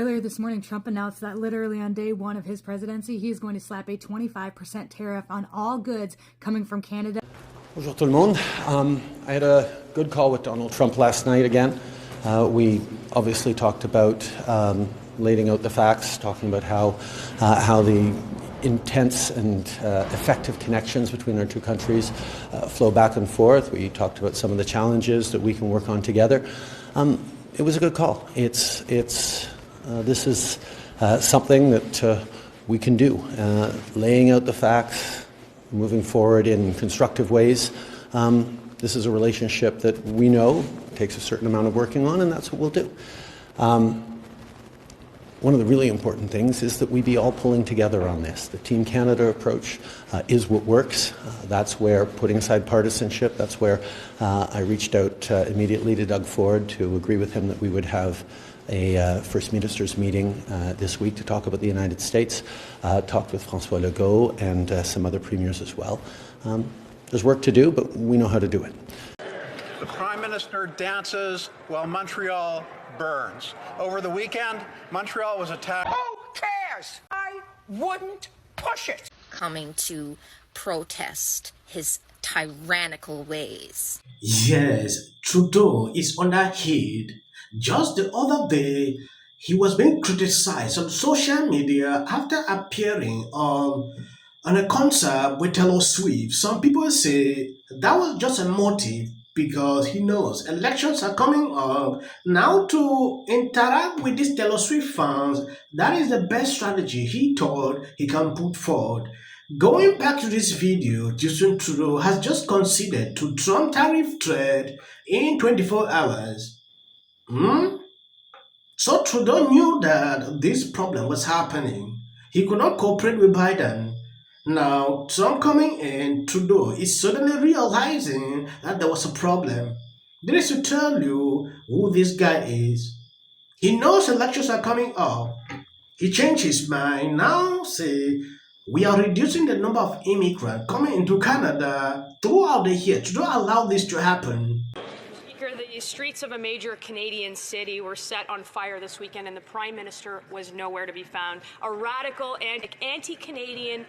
Earlier this morning, Trump announced that literally on day one of his presidency, he is going to slap a 25% tariff on all goods coming from Canada. Bonjour tout le monde. I had a good call with Donald Trump last night again. We obviously talked about laying out the facts, talking about how the intense and effective connections between our two countries flow back and forth. We talked about some of the challenges that we can work on together. It was a good call. This is something that we can do, laying out the facts, moving forward in constructive ways. This is a relationship that we know takes a certain amount of working on, and that's what we'll do. One of the really important things is that we be all pulling together on this. The Team Canada approach is what works. That's where, putting aside partisanship, that's where I reached out immediately to Doug Ford to agree with him that we would have a First Ministers meeting this week to talk about the United States. Talked with François Legault and some other premiers as well. There's work to do, but we know how to do it. The Prime Minister dances while Montreal burns. Over the weekend, Montreal was attacked. Who cares? I wouldn't push it. Coming to protest his tyrannical ways. Yes, Trudeau is under heat. Just the other day, he was being criticized on social media after appearing on a concert with Taylor Swift. Some people say that was just a motive because he knows elections are coming up. Now to interact with these Taylor Swift fans, that is the best strategy he thought he can put forward. Going back to this video, Justin Trudeau has just conceded to Trump tariff threat in 24 hours. So Trudeau knew that this problem was happening. He could not cooperate with Biden. Now, Trump coming in, Trudeau is suddenly realizing that there was a problem. There is to tell you who this guy is. He knows elections are coming up. He changed his mind. Now say, we are reducing the number of immigrants coming into Canada throughout the year. Trudeau allowed this to happen. The streets of a major Canadian city were set on fire this weekend, and the Prime Minister was nowhere to be found. A radical and anti-Canadian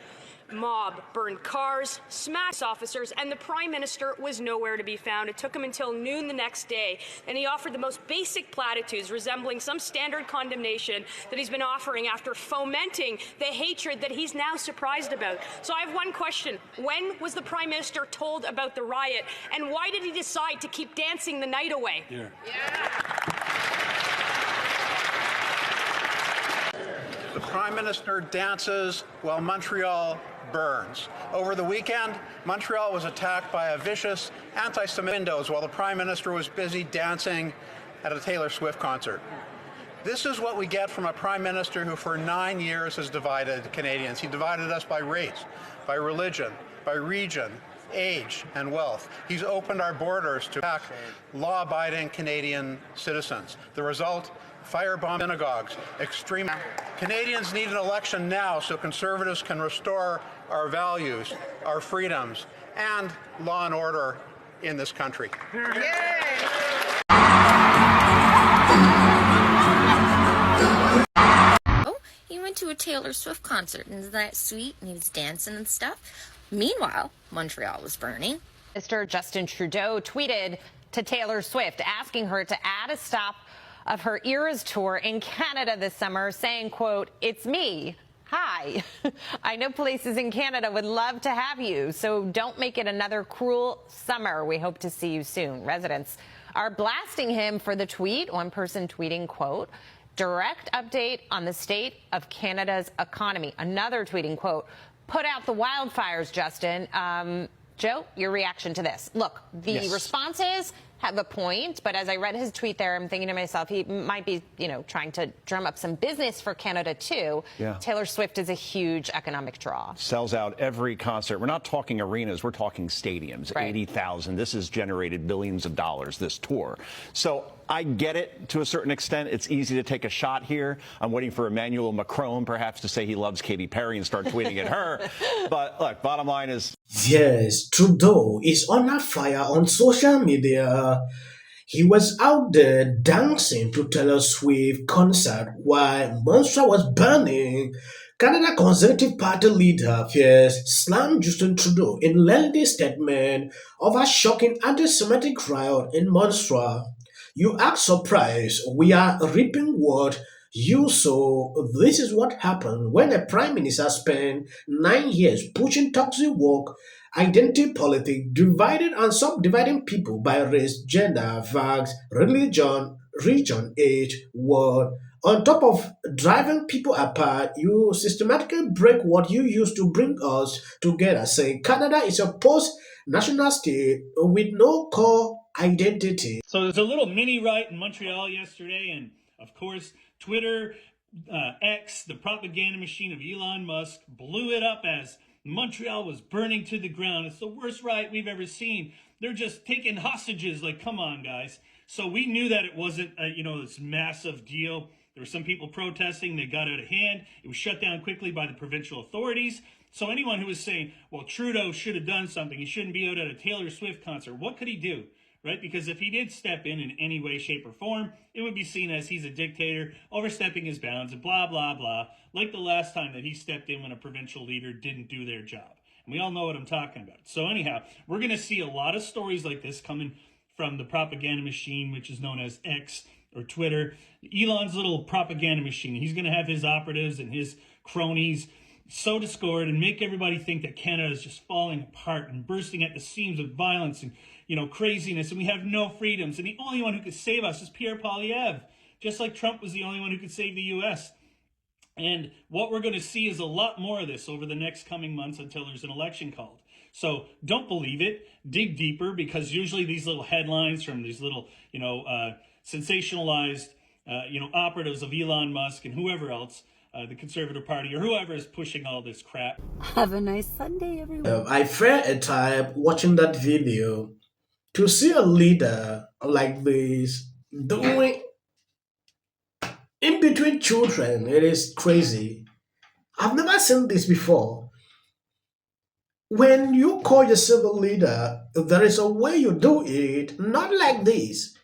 mob burned cars, smashed officers, and the Prime Minister was nowhere to be found. It took him until noon the next day, and he offered the most basic platitudes resembling some standard condemnation that he's been offering after fomenting the hatred that he's now surprised about. So I have one question. When was the Prime Minister told about the riot, and why did he decide to keep dancing the night away? Yeah. The Prime Minister dances while Montreal burns. Over the weekend, Montreal was attacked by a vicious anti-Semitic windows while the Prime Minister was busy dancing at a Taylor Swift concert. This is what we get from a Prime Minister who for 9 years has divided Canadians. He divided us by race, by religion, by region, age, and wealth. He's opened our borders to attack law-abiding Canadian citizens. The result? Firebomb synagogues, extreme. Canadians need an election now so Conservatives can restore our values, our freedoms, and law and order in this country. Oh, he went to a Taylor Swift concert, and isn't that sweet? And he was dancing and stuff. Meanwhile, Montreal was burning. Mr. Justin Trudeau tweeted to Taylor Swift asking her to add a stop of her Eras tour in Canada this summer, saying, quote, "It's me. Hi. I know places in Canada would love to have you, so don't make it another cruel summer. We hope to see you soon." Residents are blasting him for the tweet. One person tweeting, quote, "Direct update on the state of Canada's economy." Another tweeting, quote, "Put out the wildfires, Justin." Joe, your reaction to this? Look, the responses have a point, but as I read his tweet there, I'm thinking to myself, he might be, trying to drum up some business for Canada too. Yeah. Taylor Swift is a huge economic draw. Sells out every concert. We're not talking arenas, we're talking stadiums, Right. 80,000. This has generated billions of dollars, this tour. So I get it to a certain extent. It's easy to take a shot here. I'm waiting for Emmanuel Macron perhaps to say he loves Katy Perry and start tweeting at her. But look, bottom line is... Yes, Trudeau is under fire on social media. He was out there dancing to Taylor Swift concert while Montreal was burning. Canada Conservative Party leader fears slammed Justin Trudeau in lengthy statement over shocking anti-Semitic riot in Montreal. You act surprised. We are reaping what you sow. This is what happened when a prime minister spent 9 years pushing toxic woke identity politics, dividing and subdividing people by race, gender, vax, religion, region, age, word. On top of driving people apart, you systematically break what you used to bring us together, saying Canada is a post-national state with no core identity. So there's a little mini riot in Montreal yesterday, and of course, Twitter, X, the propaganda machine of Elon Musk, blew it up as Montreal was burning to the ground. It's the worst riot we've ever seen. They're just taking hostages. Like, come on, guys. So we knew that it wasn't, this massive deal. There were some people protesting. They got out of hand. It was shut down quickly by the provincial authorities. So anyone who was saying, well, Trudeau should have done something, he shouldn't be out at a Taylor Swift concert, what could he do? Right? Because if he did step in any way, shape, or form, it would be seen as he's a dictator, overstepping his bounds, and blah, blah, blah, like the last time that he stepped in when a provincial leader didn't do their job. And we all know what I'm talking about. So anyhow, we're going to see a lot of stories like this coming from the propaganda machine, which is known as X or Twitter. Elon's little propaganda machine. He's going to have his operatives and his cronies sow discord and make everybody think that Canada is just falling apart and bursting at the seams with violence and craziness, and we have no freedoms, and the only one who could save us is Pierre Poilievre, just like Trump was the only one who could save the U.S. And what we're going to see is a lot more of this over the next coming months until there's an election called. So don't believe it. Dig deeper, because usually these little headlines from these little, sensationalized, operatives of Elon Musk and whoever else, the Conservative Party or whoever is pushing all this crap. Have a nice Sunday, everyone. I felt a time watching that video to see a leader like this doing in between children. It is crazy. I've never seen this before. When you call yourself a leader, there is a way you do it, not like this.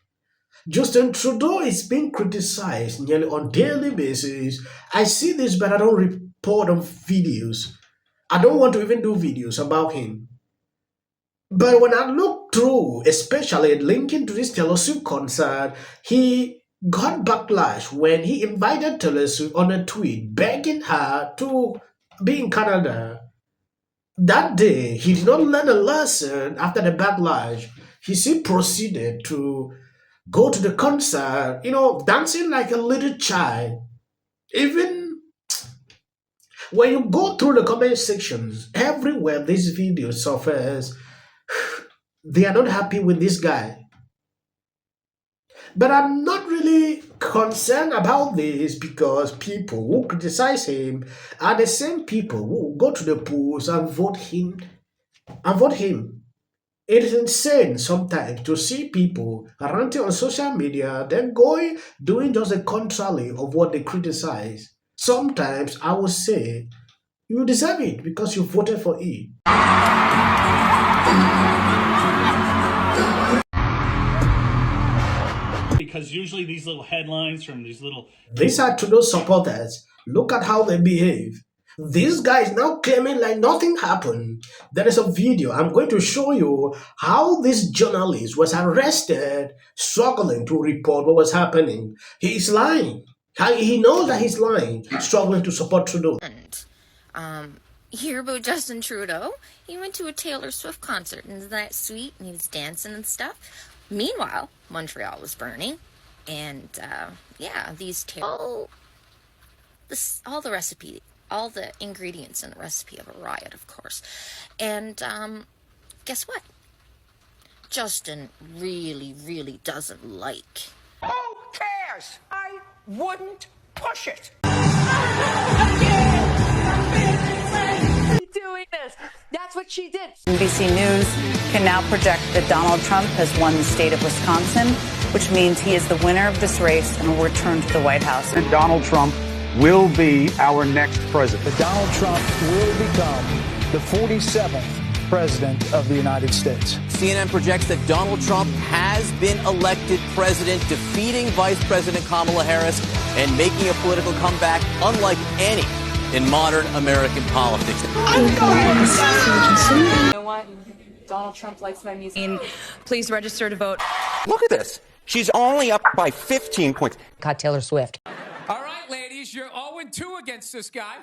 Justin Trudeau is being criticized nearly on a daily basis. I see this, but I don't report on videos. I don't want to even do videos about him. But when I look through, especially linking to this Taylor Swift concert, he got backlash when he invited Taylor Swift on a tweet begging her to be in Canada. That day, he did not learn a lesson after the backlash. He still proceeded to go to the concert, dancing like a little child. Even when you go through the comment sections, everywhere this video suffers, they are not happy with this guy. But I'm not really concerned about this, because people who criticize him are the same people who go to the polls and vote him. It is insane sometimes to see people ranting on social media, then doing just the contrary of what they criticize. Sometimes I would say, you deserve it because you voted for it. Because usually these little headlines from these little... These are Trudeau supporters. Look at how they behave. This guy is now claiming like nothing happened. There is a video. I'm going to show you how this journalist was arrested, struggling to report what was happening. He is lying. He knows that he's lying, struggling to support Trudeau. Hear about Justin Trudeau? He went to a Taylor Swift concert, and isn't that sweet? And he was dancing and stuff. Meanwhile, Montreal was burning, and all the recipe, all the ingredients in the recipe of a riot, of course. And guess what? Justin really, really doesn't like. Who cares? I wouldn't push it. Doing this. That's what she did. NBC News can now project that Donald Trump has won the state of Wisconsin, which means he is the winner of this race and will return to the White House. And Donald Trump will be our next president. Donald Trump will become the 47th president of the United States. CNN projects that Donald Trump has been elected president, defeating Vice President Kamala Harris and making a political comeback unlike any in modern American politics. You know what? Donald Trump likes my music. Please register to vote. Look at this. She's only up by 15 points. Got Taylor Swift. All right, ladies, you're 0-2 against this guy.